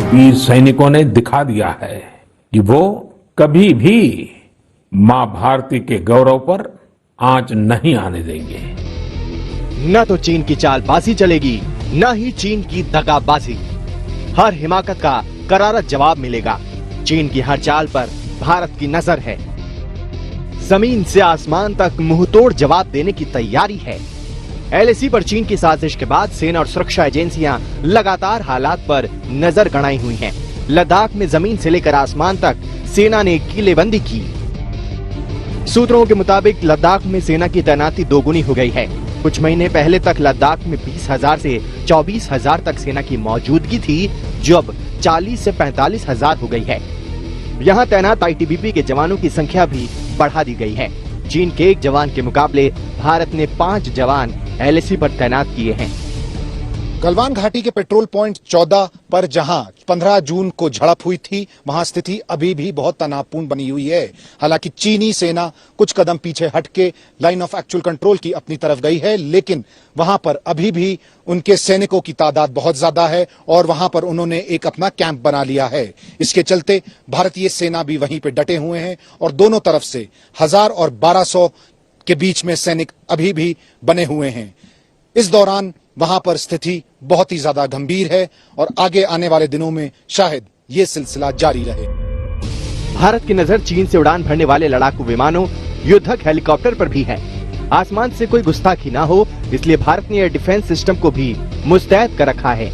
वीर सैनिकों ने दिखा दिया है कि वो कभी भी मां भारती के गौरव पर आंच नहीं आने देंगे। न तो चीन की चालबाजी चलेगी, न ही चीन की दगाबाजी। हर हिमाकत का करारा जवाब मिलेगा। चीन की हर चाल पर भारत की नजर है। जमीन से आसमान तक मुंहतोड़ जवाब देने की तैयारी है। एलएसी पर चीन की साजिश के बाद सेना और सुरक्षा एजेंसियां लगातार हालात पर नजर गड़ाई हुई हैं। लद्दाख में जमीन से लेकर आसमान तक सेना ने किलेबंदी की। सूत्रों के मुताबिक लद्दाख में सेना की तैनाती दोगुनी हो गई है। कुछ महीने पहले तक लद्दाख में 20,000 से 24,000 तक सेना की मौजूदगी थी, जो अब 40 से 45,000 हो गई है। यहाँ तैनात आईटीबीपी के जवानों की संख्या भी बढ़ा दी गई है। चीन के 1 जवान के मुकाबले भारत ने 5 जवान एलएसी पर तैनात किए हैं। गलवान घाटी के पेट्रोल पॉइंट 14 पर जहां 15 जून को झड़प हुई थी, वहां स्थिति अभी भी बहुत तनावपूर्ण बनी हुई है। हालांकि चीनी सेना कुछ कदम पीछे हटके लाइन ऑफ एक्चुअल कंट्रोल की अपनी तरफ गई है, लेकिन वहां पर अभी भी उनके सैनिकों की तादाद बहुत ज्यादा है और वहां पर उन्होंने एक अपना कैंप बना लिया है। इसके चलते भारतीय सेना भी वहीं पे डटे हुए हैं और दोनों तरफ से 1000 और 1200 के बीच में सैनिक अभी भी बने हुए हैं। इस दौरान वहां पर स्थिति बहुत ही ज्यादा गंभीर है और आगे आने वाले दिनों में शायद ये सिलसिला जारी रहे। भारत की नजर चीन से उड़ान भरने वाले लड़ाकू विमानों, युद्धक हेलीकॉप्टर पर भी है। आसमान से कोई गुस्ताखी ना हो, इसलिए भारत ने एयर डिफेंस सिस्टम को भी मुस्तैद कर रखा है।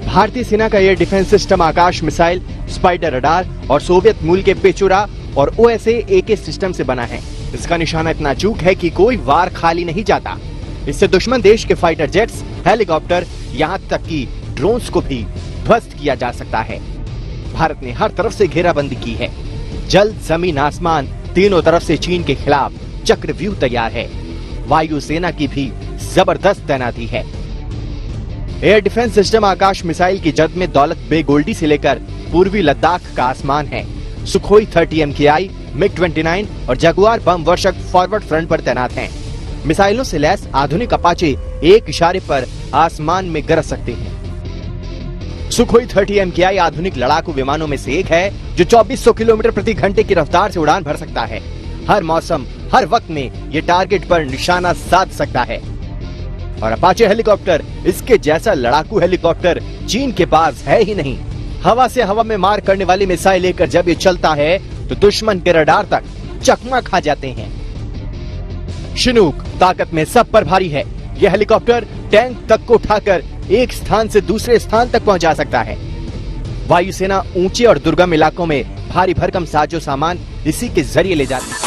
भारतीय सेना का एयर डिफेंस सिस्टम आकाश मिसाइल, स्पाइडर रडार और सोवियत मूल के पेचुरा और ओएसए AK सिस्टम से बना है। इसका निशाना इतना चूक है कि कोई वार खाली नहीं जाता। इससे दुश्मन देश के फाइटर जेट्स, हेलीकॉप्टर, यहाँ तक कि ड्रोन्स को भी ध्वस्त किया जा सकता है। भारत ने हर तरफ से घेराबंदी की है। जल, जमीन, आसमान तीनों तरफ से चीन के खिलाफ चक्रव्यूह तैयार है। वायु सेना की भी जबरदस्त तैनाती है। एयर डिफेंस सिस्टम आकाश मिसाइल की जद में दौलत बे गोल्डी से लेकर पूर्वी लद्दाख का आसमान है। सुखोई 30 MKI, MiG-29 और जगुआर बम वर्षक फॉरवर्ड फ्रंट पर तैनात हैं। मिसाइलों से लैस आधुनिक अपाचे एक इशारे पर आसमान में गरज सकते हैं। सुखोई 30 MKI आधुनिक लड़ाकू विमानों में से एक है, जो 2400 किलोमीटर प्रति घंटे की रफ्तार से उड़ान भर सकता है। हर मौसम, हर वक्त में ये टारगेट पर निशाना साध सकता है। और अपाचे हेलीकॉप्टर, इसके जैसा लड़ाकू हेलीकॉप्टर चीन के पास है ही नहीं। हवा से हवा में मार करने वाली मिसाइल लेकर जब ये चलता है तो दुश्मन के रडार तक चकमा खा जाते हैं। शिनूक ताकत में सब पर भारी है। यह हेलीकॉप्टर टैंक तक को उठाकर एक स्थान से दूसरे स्थान तक पहुंचा सकता है। वायुसेना ऊंचे और दुर्गम इलाकों में भारी भरकम साजो सामान इसी के जरिए ले जाती है।